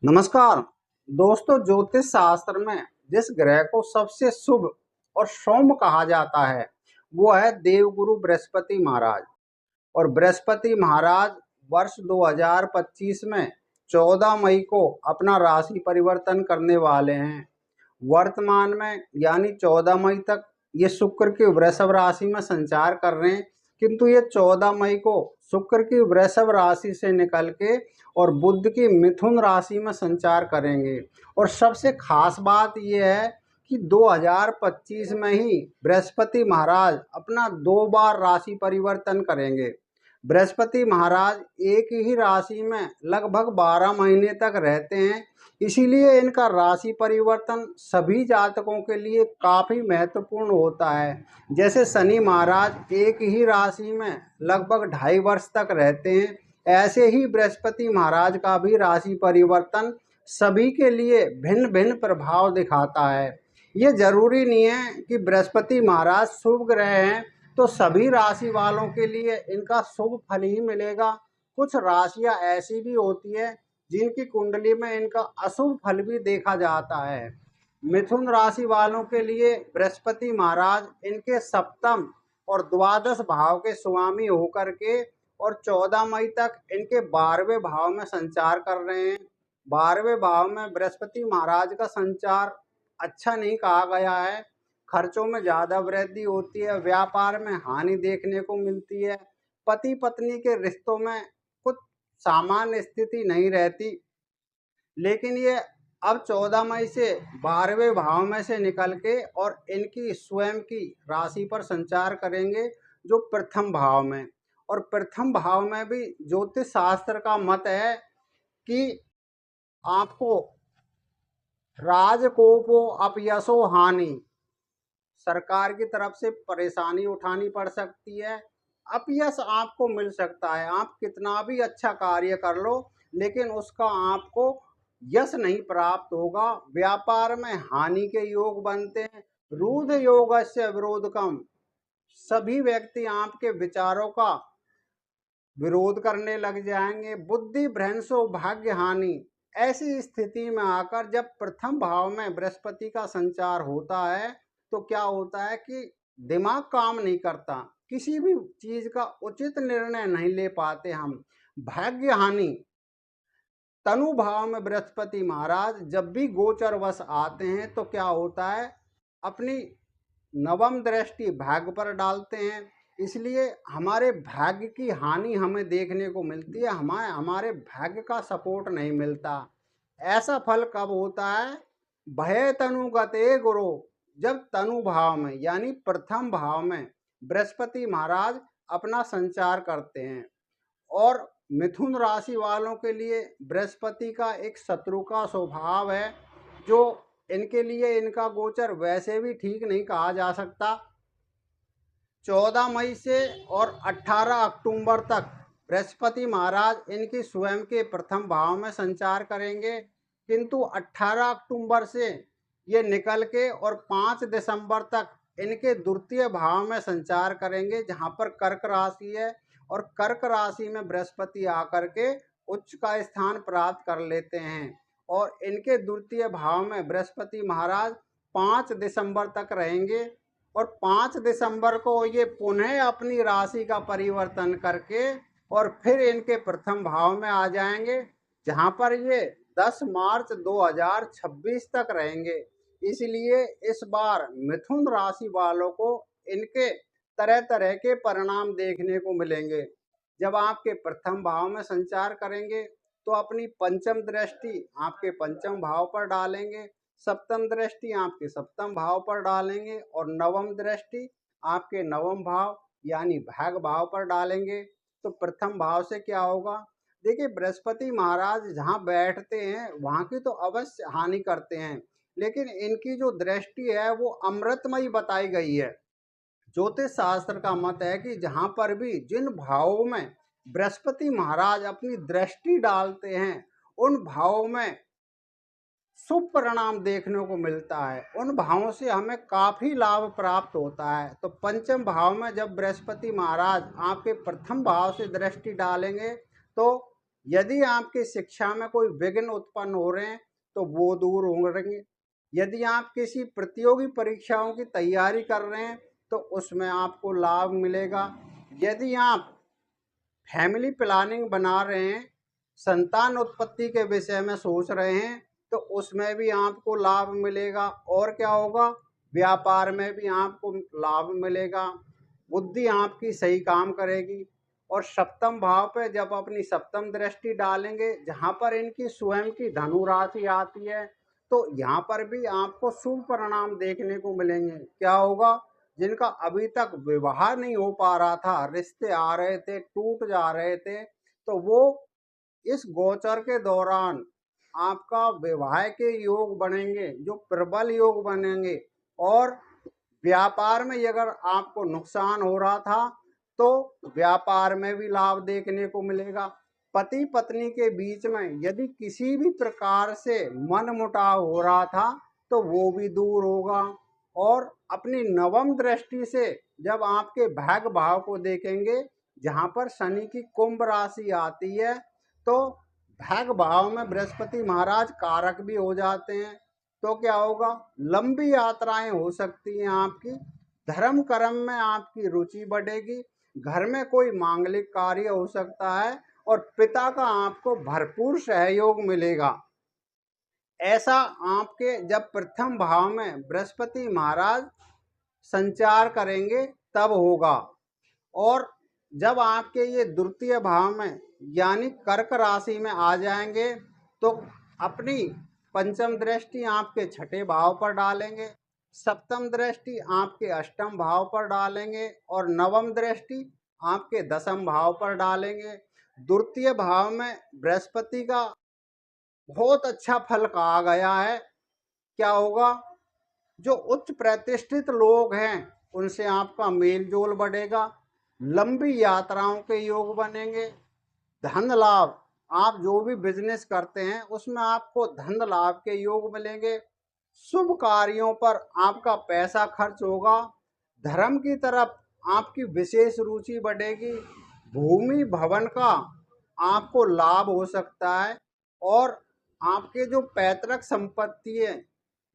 नमस्कार दोस्तों। ज्योतिष शास्त्र में जिस ग्रह को सबसे शुभ और सौम्य कहा जाता है वो है देवगुरु बृहस्पति महाराज। और बृहस्पति महाराज वर्ष 2025 में 14 मई को अपना राशि परिवर्तन करने वाले हैं। वर्तमान में यानी 14 मई तक ये शुक्र की वृषभ राशि में संचार कर रहे हैं, किंतु ये 14 मई को शुक्र की वृषभ राशि से निकल के और बुध की मिथुन राशि में संचार करेंगे। और सबसे खास बात यह है कि 2025 में ही बृहस्पति महाराज अपना 2 बार राशि परिवर्तन करेंगे। बृहस्पति महाराज एक ही राशि में लगभग 12 महीने तक रहते हैं, इसीलिए इनका राशि परिवर्तन सभी जातकों के लिए काफ़ी महत्वपूर्ण होता है। जैसे शनि महाराज एक ही राशि में लगभग 2.5 वर्ष तक रहते हैं, ऐसे ही बृहस्पति महाराज का भी राशि परिवर्तन सभी के लिए भिन्न भिन्न प्रभाव दिखाता है। ये जरूरी नहीं है कि बृहस्पति महाराज शुभ ग्रह हैं तो सभी राशि वालों के लिए इनका शुभ फल ही मिलेगा। कुछ राशियां ऐसी भी होती है जिनकी कुंडली में इनका अशुभ फल भी देखा जाता है। मिथुन राशि वालों के लिए बृहस्पति महाराज इनके सप्तम और द्वादश भाव के स्वामी होकर के और 14 मई तक इनके 12वें भाव में संचार कर रहे हैं। 12वें भाव में बृहस्पति महाराज का संचार अच्छा नहीं कहा गया है। खर्चों में ज़्यादा वृद्धि होती है, व्यापार में हानि देखने को मिलती है, पति पत्नी के रिश्तों में कुछ सामान्य स्थिति नहीं रहती। लेकिन ये अब 14 मई से 12वें भाव में से निकल के और इनकी स्वयं की राशि पर संचार करेंगे जो प्रथम भाव में। और प्रथम भाव में भी ज्योतिष शास्त्र का मत है कि आपको राजकोपो अपयशो हानि, सरकार की तरफ से परेशानी उठानी पड़ सकती है, अपयश आपको मिल सकता है। आप कितना भी अच्छा कार्य कर लो लेकिन उसका आपको यश नहीं प्राप्त होगा। व्यापार में हानि के योग बनते हैं। रूढ़ योगस्य विरोधकम, सभी व्यक्ति आपके विचारों का विरोध करने लग जाएंगे। बुद्धि भ्रंशो भाग्य हानि, ऐसी स्थिति में आकर जब प्रथम भाव में बृहस्पति का संचार होता है तो क्या होता है कि दिमाग काम नहीं करता, किसी भी चीज का उचित निर्णय नहीं ले पाते हम। भाग्य हानि, तनु भाव में बृहस्पति महाराज जब भी गोचर वश आते हैं तो क्या होता है, अपनी नवम दृष्टि भाग्य पर डालते हैं, इसलिए हमारे भाग्य की हानि हमें देखने को मिलती है। हमारे भाग्य का सपोर्ट नहीं मिलता। ऐसा फल कब होता है, भय तनुगते गुरु, जब तनु भाव में यानी प्रथम भाव में बृहस्पति महाराज अपना संचार करते हैं। और मिथुन राशि वालों के लिए बृहस्पति का एक शत्रु का स्वभाव है, जो इनके लिए इनका गोचर वैसे भी ठीक नहीं कहा जा सकता। 14 मई से और 18 अक्टूबर तक बृहस्पति महाराज इनकी स्वयं के प्रथम भाव में संचार करेंगे, किंतु 18 अक्टूबर से ये निकल के और 5 दिसंबर तक इनके द्वितीय भाव में संचार करेंगे, जहां पर कर्क राशि है। और कर्क राशि में बृहस्पति आकर के उच्च का स्थान प्राप्त कर लेते हैं और इनके द्वितीय भाव में बृहस्पति महाराज 5 दिसंबर तक रहेंगे। और 5 दिसंबर को ये पुनः अपनी राशि का परिवर्तन करके और फिर इनके प्रथम भाव में आ जाएंगे, जहां पर ये 10 मार्च 2026 तक रहेंगे। इसलिए इस बार मिथुन राशि वालों को इनके तरह तरह के परिणाम देखने को मिलेंगे। जब आपके प्रथम भाव में संचार करेंगे तो अपनी पंचम दृष्टि आपके पंचम भाव पर डालेंगे, सप्तम दृष्टि आपके सप्तम भाव पर डालेंगे और नवम दृष्टि आपके नवम भाव यानी भाग्य भाव पर डालेंगे। तो प्रथम भाव से क्या होगा, देखिए बृहस्पति महाराज जहाँ बैठते हैं वहाँ की तो अवश्य हानि करते हैं, लेकिन इनकी जो दृष्टि है वो अमृतमयी बताई गई है। ज्योतिष शास्त्र का मत है कि जहाँ पर भी जिन भावों में बृहस्पति महाराज अपनी दृष्टि डालते हैं उन भावों में शुभ परिणाम देखने को मिलता है, उन भावों से हमें काफ़ी लाभ प्राप्त होता है। तो पंचम भाव में जब बृहस्पति महाराज आपके प्रथम भाव से दृष्टि डालेंगे तो यदि आपकी शिक्षा में कोई विघ्न उत्पन्न हो रहे हैं तो वो दूर होंगे। यदि आप किसी प्रतियोगी परीक्षाओं की तैयारी कर रहे हैं तो उसमें आपको लाभ मिलेगा। यदि आप फैमिली प्लानिंग बना रहे हैं, संतान उत्पत्ति के विषय में सोच रहे हैं तो उसमें भी आपको लाभ मिलेगा। और क्या होगा, व्यापार में भी आपको लाभ मिलेगा, बुद्धि आपकी सही काम करेगी। और सप्तम भाव पे जब अपनी सप्तम दृष्टि डालेंगे, जहाँ पर इनकी स्वयं की धनु राशि आती है, तो यहाँ पर भी आपको शुभ परिणाम देखने को मिलेंगे। क्या होगा, जिनका अभी तक विवाह नहीं हो पा रहा था, रिश्ते आ रहे थे, टूट जा रहे थे, तो वो इस गोचर के दौरान आपका विवाह के योग बनेंगे, जो प्रबल योग बनेंगे। और व्यापार में अगर आपको नुकसान हो रहा था तो व्यापार में भी लाभ देखने को मिलेगा। पति पत्नी के बीच में यदि किसी भी प्रकार से मनमुटाव हो रहा था तो वो भी दूर होगा। और अपनी नवम दृष्टि से जब आपके भाग्य भाव को देखेंगे, जहाँ पर शनि की कुंभ राशि आती है, तो भाग्य भाव में बृहस्पति महाराज कारक भी हो जाते हैं। तो क्या होगा, लंबी यात्राएं हो सकती हैं आपकी, धर्म कर्म में आपकी रुचि बढ़ेगी, घर में कोई मांगलिक कार्य हो सकता है और पिता का आपको भरपूर सहयोग मिलेगा। ऐसा आपके जब प्रथम भाव में बृहस्पति महाराज संचार करेंगे तब होगा। और जब आपके ये द्वितीय भाव में यानी कर्क राशि में आ जाएंगे तो अपनी पंचम दृष्टि आपके छठे भाव पर डालेंगे, सप्तम दृष्टि आपके अष्टम भाव पर डालेंगे और नवम दृष्टि आपके दसम भाव पर डालेंगे। द्वितीय भाव में बृहस्पति का बहुत अच्छा फल कहा गया है। क्या होगा, जो उच्च प्रतिष्ठित लोग हैं उनसे आपका मेल जोल बढ़ेगा, लंबी यात्राओं के योग बनेंगे, धन लाभ, आप जो भी बिजनेस करते हैं उसमें आपको धन लाभ के योग मिलेंगे, शुभ कार्यों पर आपका पैसा खर्च होगा, धर्म की तरफ आपकी विशेष रुचि बढ़ेगी, भूमि भवन का आपको लाभ हो सकता है। और आपके जो पैतृक संपत्ति है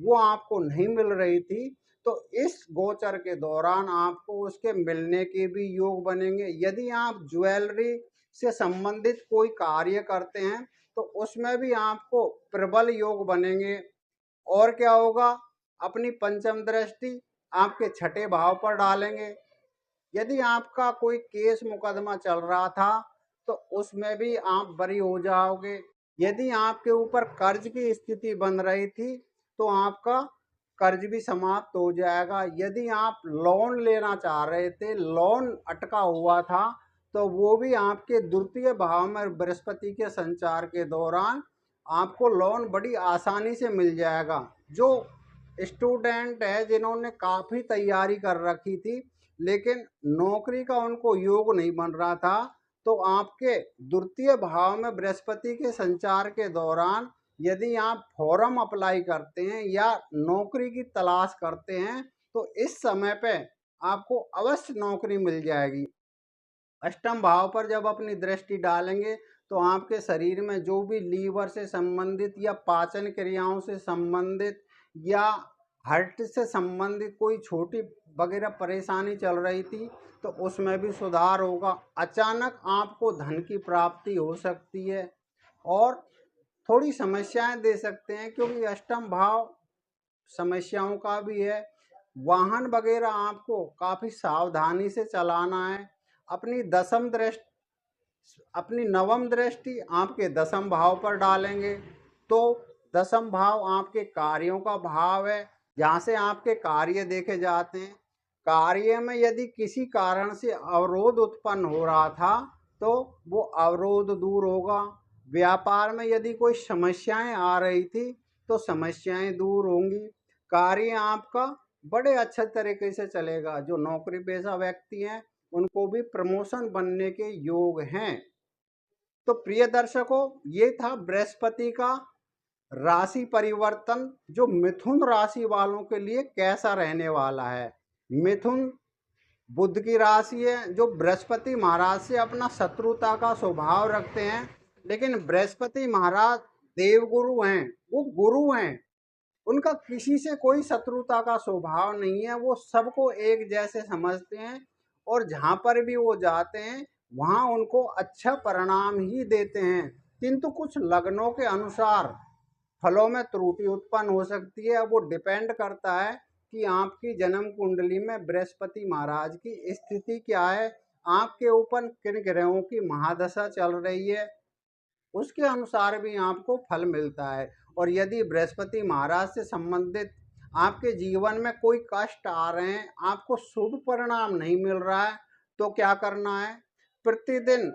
वो आपको नहीं मिल रही थी तो इस गोचर के दौरान आपको उसके मिलने के भी योग बनेंगे। यदि आप ज्वेलरी से संबंधित कोई कार्य करते हैं तो उसमें भी आपको प्रबल योग बनेंगे। और क्या होगा, अपनी पंचम दृष्टि आपके छठे भाव पर डालेंगे। यदि आपका कोई केस मुकदमा चल रहा था तो उसमें भी आप बरी हो जाओगे। यदि आपके ऊपर कर्ज की स्थिति बन रही थी तो आपका कर्ज भी समाप्त हो जाएगा। यदि आप लोन लेना चाह रहे थे, लोन अटका हुआ था, तो वो भी आपके द्वितीय भाव में बृहस्पति के संचार के दौरान आपको लोन बड़ी आसानी से मिल जाएगा। जो स्टूडेंट है जिन्होंने काफ़ी तैयारी कर रखी थी लेकिन नौकरी का उनको योग नहीं बन रहा था, तो आपके द्वितीय भाव में बृहस्पति के संचार के दौरान यदि आप फॉर्म अप्लाई करते हैं या नौकरी की तलाश करते हैं तो इस समय पे आपको अवश्य नौकरी मिल जाएगी। अष्टम भाव पर जब अपनी दृष्टि डालेंगे तो आपके शरीर में जो भी लीवर से संबंधित या पाचन क्रियाओं से संबंधित या हार्ट से संबंधित कोई छोटी वगैरह परेशानी चल रही थी तो उसमें भी सुधार होगा। अचानक आपको धन की प्राप्ति हो सकती है और थोड़ी समस्याएं दे सकते हैं क्योंकि अष्टम भाव समस्याओं का भी है। वाहन वगैरह आपको काफ़ी सावधानी से चलाना है। अपनी दसम दृष्टि अपनी नवम दृष्टि आपके दसम भाव पर डालेंगे तो दसम भाव आपके कार्यों का भाव है, जहाँ से आपके कार्य देखे जाते हैं। कार्य में यदि किसी कारण से अवरोध उत्पन्न हो रहा था तो वो अवरोध दूर होगा। व्यापार में यदि कोई समस्याएं आ रही थी तो समस्याएं दूर होंगी। कार्य आपका बड़े अच्छे तरीके से चलेगा। जो नौकरी पेशा व्यक्ति हैं उनको भी प्रमोशन बनने के योग हैं। तो प्रिय दर्शकों, ये था बृहस्पति का राशि परिवर्तन जो मिथुन राशि वालों के लिए कैसा रहने वाला है। मिथुन बुध की राशि है जो बृहस्पति महाराज से अपना शत्रुता का स्वभाव रखते हैं। लेकिन बृहस्पति महाराज देवगुरु हैं, वो गुरु हैं। उनका किसी से कोई शत्रुता का स्वभाव नहीं है, वो सबको एक जैसे समझते हैं और जहाँ पर भी वो जाते हैं वहाँ उनको अच्छा परिणाम ही देते हैं। किंतु कुछ लग्नों के अनुसार फलों में त्रुटि उत्पन्न हो सकती है। वो डिपेंड करता है कि आपकी जन्म कुंडली में बृहस्पति महाराज की स्थिति क्या है, आपके ऊपर किन ग्रहों की महादशा चल रही है, उसके अनुसार भी आपको फल मिलता है। और यदि बृहस्पति महाराज से संबंधित आपके जीवन में कोई कष्ट आ रहे हैं, आपको शुभ परिणाम नहीं मिल रहा है, तो क्या करना है? प्रतिदिन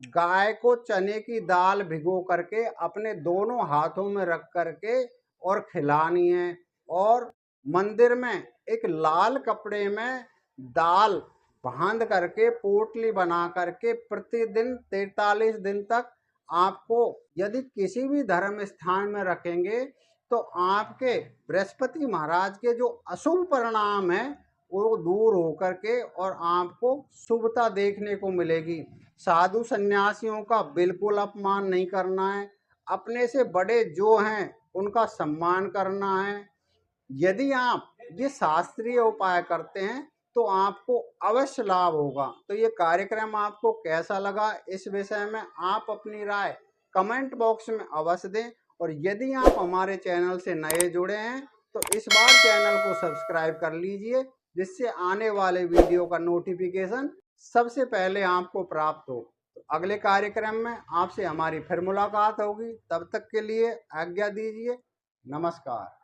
गाय को चने की दाल भिगो करके अपने दोनों हाथों में रख करके और खिलानी है। और मंदिर में एक लाल कपड़े में दाल बांध करके पोटली बना करके प्रतिदिन 43 दिन तक आपको, यदि किसी भी धर्म स्थान में रखेंगे तो आपके बृहस्पति महाराज के जो अशुभ परिणाम है वो दूर होकर के और आपको शुभता देखने को मिलेगी। साधु सन्यासियों का बिल्कुल अपमान नहीं करना है, अपने से बड़े जो हैं उनका सम्मान करना है। यदि आप ये शास्त्रीय उपाय करते हैं तो आपको अवश्य लाभ होगा। तो ये कार्यक्रम आपको कैसा लगा, इस विषय में आप अपनी राय कमेंट बॉक्स में अवश्य दें। और यदि आप हमारे चैनल से नए जुड़े हैं तो इस बार चैनल को सब्सक्राइब कर लीजिए, जिससे आने वाले वीडियो का नोटिफिकेशन सबसे पहले आपको प्राप्त हो। तो अगले कार्यक्रम में आपसे हमारी फिर मुलाकात होगी, तब तक के लिए आज्ञा दीजिए। नमस्कार।